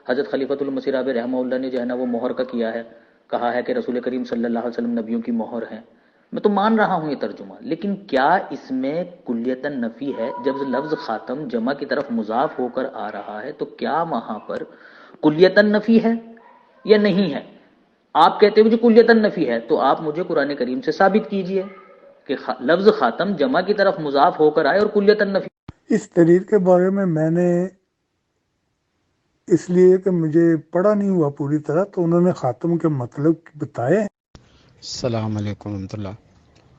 حضرت خلیفۃ المسیح رابع رحمہ اللہ نے جو ہے نا وہ مہر کا کیا ہے، کہا ہے کہ رسول کریم صلی اللہ علیہ وسلم نبیوں کی مہر ہے. میں تو مان رہا ہوں یہ ترجمہ، لیکن کیا اس میں کلیتاً نفی ہے؟ جب لفظ خاتم جمع کی طرف مضاف ہو کر آ رہا ہے تو کیا وہاں پر کلیتاً نفی ہے یا نہیں ہے؟ آپ کہتے ہو جو کلیتاً نفی ہے، تو آپ مجھے قرآن کریم سے ثابت کیجئے کہ لفظ خاتم جمع کی طرف مضاف ہو کر آئے اور کلیتاً نفی. اس تحریر کے بارے میں نے اس لیے کہ مجھے پڑھا نہیں ہوا پوری طرح، تو انہوں نے خاتم کے مطلب بتائے. السلام علیکم ورحمۃ اللہ.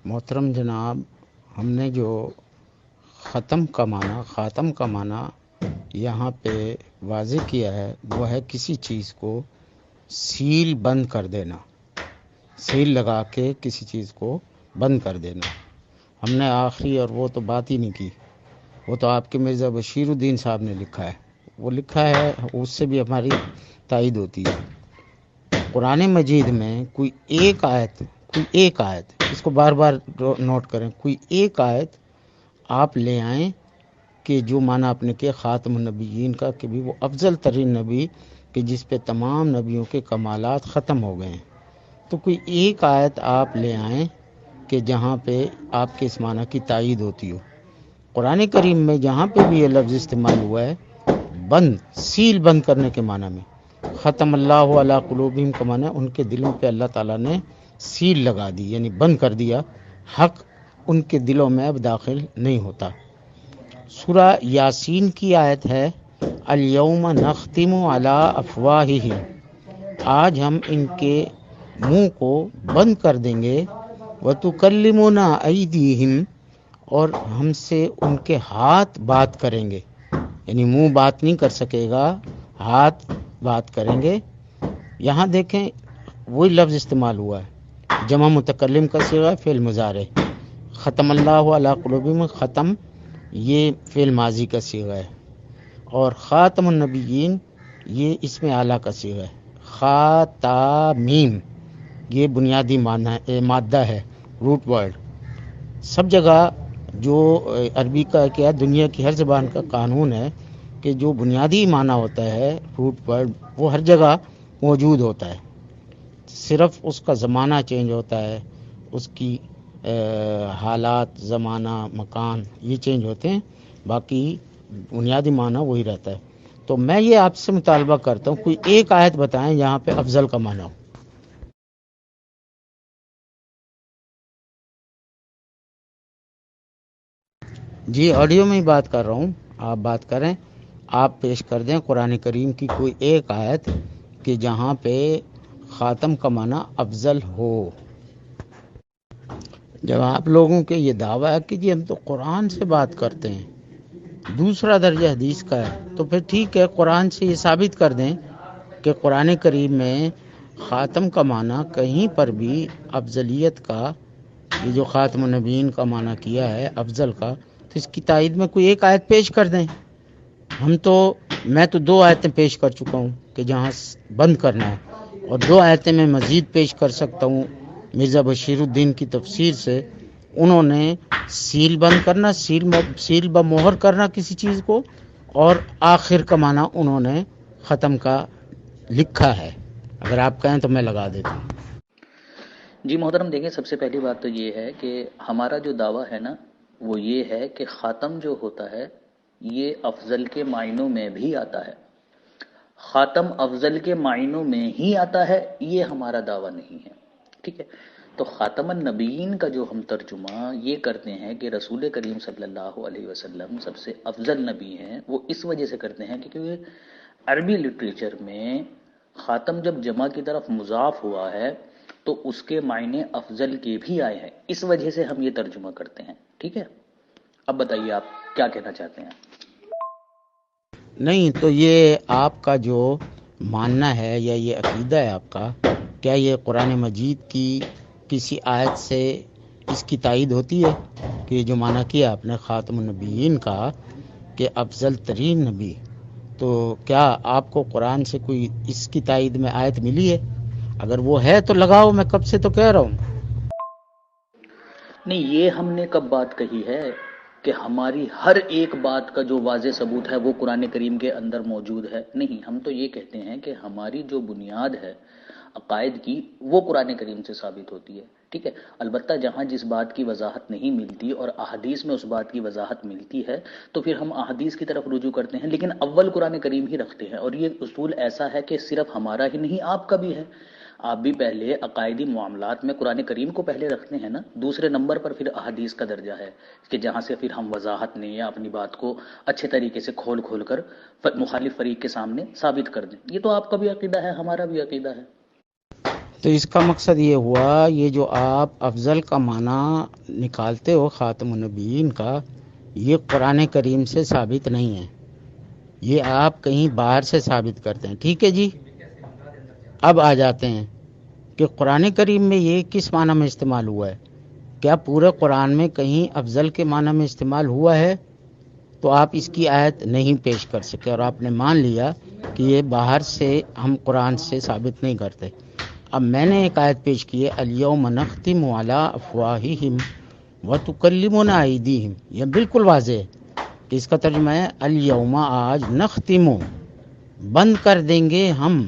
محترم جناب، ہم نے جو ختم کا معنی، خاتم کا معنی یہاں پہ واضح کیا ہے وہ ہے کسی چیز کو سیل بند کر دینا، سیل لگا کے کسی چیز کو بند کر دینا. ہم نے آخری اور وہ تو بات ہی نہیں کی، وہ تو آپ کے مرزا بشیر الدین صاحب نے لکھا ہے، وہ لکھا ہے، اس سے بھی ہماری تائید ہوتی ہے. قرآن مجید میں کوئی ایک آیت اس کو بار بار نوٹ کریں، کوئی ایک آیت آپ لے آئیں کہ جو معنی آپ نے کہ خاتم النبیین کا، کہ بھی وہ افضل ترین نبی کہ جس پہ تمام نبیوں کے کمالات ختم ہو گئے ہیں. تو کوئی ایک آیت آپ لے آئیں کہ جہاں پہ آپ کے اس معنی کی تائید ہوتی ہو. قرآن کریم میں جہاں پہ بھی یہ لفظ استعمال ہوا ہے بند، سیل بند کرنے کے معنی میں، ختم اللہ علی قلوبہم کا معنی ان کے دلوں پہ اللہ تعالیٰ نے سیل لگا دی، یعنی بند کر دیا، حق ان کے دلوں میں اب داخل نہیں ہوتا. سورہ یاسین کی آیت ہے الیوم نختم علی افواہہم، آج ہم ان کے منہ کو بند کر دیں گے، وتکلمنا ایدیہم، اور ہم سے ان کے ہاتھ بات کریں گے، یعنی منہ بات نہیں کر سکے گا، ہاتھ بات کریں گے. یہاں دیکھیں وہی لفظ استعمال ہوا ہے، جمع متکلم کا صیغہ فعل مضارع. ختم اللہ علی قلوبہم، ختم یہ فعل ماضی کا صیغہ ہے، اور خاتم النبیین یہ اسم اعلیٰ کا صیغہ ہے. خاتمیم یہ بنیادی مادہ ہے، روٹ ورڈ. سب جگہ جو عربی کا کیا دنیا کی ہر زبان کا قانون ہے کہ جو بنیادی معنی ہوتا ہے روٹ ورڈ وہ ہر جگہ موجود ہوتا ہے، صرف اس کا زمانہ چینج ہوتا ہے، اس کی حالات، زمانہ، مکان یہ چینج ہوتے ہیں، باقی بنیادی معنی وہی رہتا ہے. تو میں یہ آپ سے مطالبہ کرتا ہوں کوئی ایک آیت بتائیں جہاں پہ افضل کا معنی ہو. جی آڈیو میں ہی بات کر رہا ہوں، آپ بات کریں، آپ پیش کر دیں قرآن کریم کی کوئی ایک آیت کہ جہاں پہ خاتم کا معنی افضل ہو. جب آپ لوگوں کے یہ دعویٰ ہے کہ جی ہم تو قرآن سے بات کرتے ہیں، دوسرا درجہ حدیث کا ہے، تو پھر ٹھیک ہے قرآن سے یہ ثابت کر دیں کہ قرآن کریم میں خاتم کا معنی کہیں پر بھی افضلیت کا، یہ جو خاتم النبیین کا معنی کیا ہے افضل کا، تو اس کی تائید میں کوئی ایک آیت پیش کر دیں. میں تو 2 آیتیں پیش کر چکا ہوں کہ جہاں بند کرنا ہے، اور 2 آیتیں میں مزید پیش کر سکتا ہوں مرزا بشیر الدین کی تفسیر سے. انہوں نے سیل بند کرنا، سیل بمہر کرنا کسی چیز کو، اور آخر کا معنی انہوں نے ختم کا لکھا ہے. اگر آپ کہیں تو میں لگا دیتا ہوں. جی محترم دیکھیں، سب سے پہلی بات تو یہ ہے کہ ہمارا جو دعویٰ ہے نا وہ یہ ہے کہ خاتم جو ہوتا ہے یہ افضل کے معنوں میں بھی آتا ہے. خاتم افضل کے معنوں میں ہی آتا ہے، یہ ہمارا دعویٰ نہیں ہے. ٹھیک ہے، تو خاتم النبیین کا جو ہم ترجمہ یہ کرتے ہیں کہ رسول کریم صلی اللہ علیہ وسلم سب سے افضل نبی ہیں، وہ اس وجہ سے کرتے ہیں کہ کیونکہ عربی لٹریچر میں خاتم جب جمع کی طرف مضاف ہوا ہے تو اس کے معنی افضل کے بھی آئے ہیں، اس وجہ سے ہم یہ ترجمہ کرتے ہیں. ٹھیک ہے، اب بتائیے آپ کیا کہنا چاہتے ہیں. نہیں تو یہ آپ کا جو ماننا ہے یا یہ عقیدہ ہے آپ کا، کیا یہ قرآن مجید کی کسی آیت سے اس کی تائید ہوتی ہے کہ جو معنی کیا آپ نے خاتم النبیین کا کہ افضل ترین نبی، تو کیا آپ کو قرآن سے کوئی اس کی تائید میں آیت ملی ہے؟ اگر وہ ہے تو لگاؤ، میں کب سے تو کہہ رہا ہوں. نہیں، یہ ہم نے کب بات کہی ہے کہ ہماری ہر ایک بات کا جو واضح ثبوت ہے وہ قرآن کریم کے اندر موجود ہے. نہیں، ہم تو یہ کہتے ہیں کہ ہماری جو بنیاد ہے عقائد کی وہ قرآن کریم سے ثابت ہوتی ہے. ٹھیک ہے، البتہ جہاں جس بات کی وضاحت نہیں ملتی اور احادیث میں اس بات کی وضاحت ملتی ہے تو پھر ہم احادیث کی طرف رجوع کرتے ہیں، لیکن اول قرآن کریم ہی رکھتے ہیں. اور یہ اصول ایسا ہے کہ صرف ہمارا ہی نہیں، آپ کا بھی ہے. آپ بھی پہلے عقائدی معاملات میں قرآن کریم کو پہلے رکھتے ہیں نا، دوسرے نمبر پر پھر احادیث کا درجہ ہے کہ جہاں سے پھر ہم وضاحت نہیں یا اپنی بات کو اچھے طریقے سے کھول کھول کر مخالف فریق کے سامنے ثابت کر دیں. یہ تو آپ کا بھی عقیدہ ہے، ہمارا بھی عقیدہ ہے. تو اس کا مقصد یہ ہوا، یہ جو آپ افضل کا معنی نکالتے ہو خاتم النبیین کا، یہ قرآن کریم سے ثابت نہیں ہے، یہ آپ کہیں باہر سے ثابت کرتے ہیں. ٹھیک ہے جی، اب آ جاتے ہیں کہ قرآن کریم میں یہ کس معنی میں استعمال ہوا ہے. کیا پورے قرآن میں کہیں افضل کے معنی میں استعمال ہوا ہے؟ تو آپ اس کی آیت نہیں پیش کر سکے اور آپ نے مان لیا کہ یہ باہر سے ہم قرآن سے ثابت نہیں کرتے. اب میں نے ایک آیت پیش کی ہے، الیوم نختم علی افواہہم وتکلمنا ایدیہم. یہ بالکل واضح ہے کہ اس کا ترجمہ ہے الیوم، آج، نختم، بند کر دیں گے ہم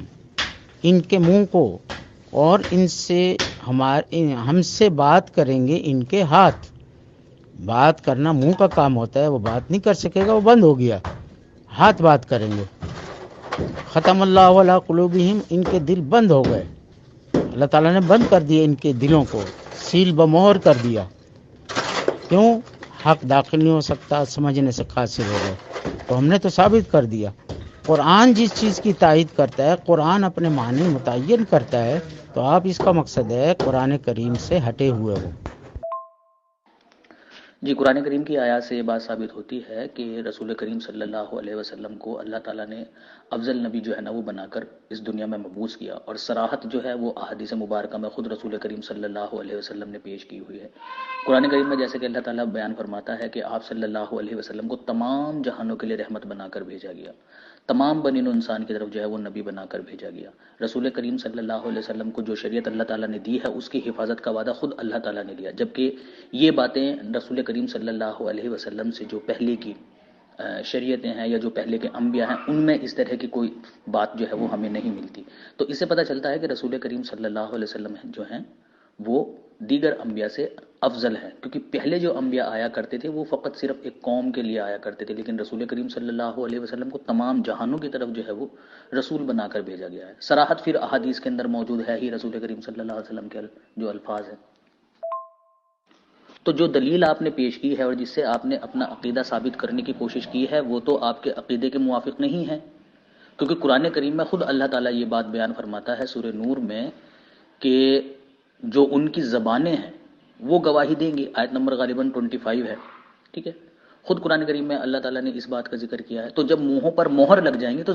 ان کے منہ کو، اور ان سے ہم سے بات کریں گے ان کے ہاتھ. بات کرنا منہ کا کام ہوتا ہے، وہ بات نہیں کر سکے گا، وہ بند ہو گیا، ہاتھ بات کریں گے. ختم اللہ علی قلوبہم، ان کے دل بند ہو گئے، اللہ تعالیٰ نے بند کر دیے ان کے دلوں کو، سیل بمہر کر دیا. کیوں؟ حق داخل نہیں ہو سکتا، سمجھنے سے قاصر ہو گئے. تو ہم نے تو ثابت کر دیا. قرآن جس چیز کی تائید کرتا ہے، قرآن اپنے معنی متعین کرتا ہے، تو آپ اس کا مقصد ہے قرآن کریم سے ہٹے ہوئے ہو. جی، قرآن کریم کی آیات سے یہ بات ثابت ہوتی ہے کہ رسول کریم صلی اللہ علیہ وسلم کو اللہ تعالیٰ نے افضل نبی جو ہے نا وہ بنا کر اس دنیا میں مبعوث کیا، اور صراحت جو ہے وہ احادیث مبارکہ میں خود رسول کریم صلی اللہ علیہ وسلم نے پیش کی ہوئی ہے. قرآن کریم میں جیسے کہ اللہ تعالیٰ بیان فرماتا ہے کہ آپ صلی اللہ علیہ وسلم کو تمام جہانوں کے لیے رحمت بنا کر بھیجا گیا، تمام بنی نوع انسان کی طرف جو ہے وہ نبی بنا کر بھیجا گیا. رسول کریم صلی اللہ علیہ وسلم کو جو شریعت اللہ تعالیٰ نے دی ہے اس کی حفاظت کا وعدہ خود اللہ تعالیٰ نے لیا، جبکہ یہ باتیں رسول کریم صلی اللہ علیہ وسلم سے جو پہلے کی شریعتیں ہیں یا جو پہلے کے انبیاء ہیں ان میں اس طرح کی کوئی بات جو ہے وہ ہمیں نہیں ملتی. تو اس سے پتہ چلتا ہے کہ رسول کریم صلی اللہ علیہ وسلم جو ہیں وہ دیگر انبیاء سے افضل ہے، کیونکہ پہلے جو انبیاء آیا کرتے تھے وہ فقط صرف ایک قوم کے لیے آیا کرتے تھے، لیکن رسول کریم صلی اللہ علیہ وسلم کو تمام جہانوں کی طرف جو ہے وہ رسول بنا کر بھیجا گیا ہے. صراحت پھر احادیث کے اندر موجود ہے ہی رسول کریم صلی اللہ علیہ وسلم کے جو الفاظ ہیں. تو جو دلیل آپ نے پیش کی ہے اور جس سے آپ نے اپنا عقیدہ ثابت کرنے کی کوشش کی ہے وہ تو آپ کے عقیدے کے موافق نہیں ہے، کیونکہ قرآن کریم میں خود اللہ تعالیٰ یہ بات بیان فرماتا ہے سورہ نور میں کہ جو ان کی زبانیں ہیں وہ گواہی دیں گی. آیت نمبر غالباً 25 ہے. ٹھیک ہے، خود قرآن کریم میں اللہ تعالیٰ نے اس بات کا ذکر کیا ہے. تو جب منہوں پر مہر لگ جائیں گے تو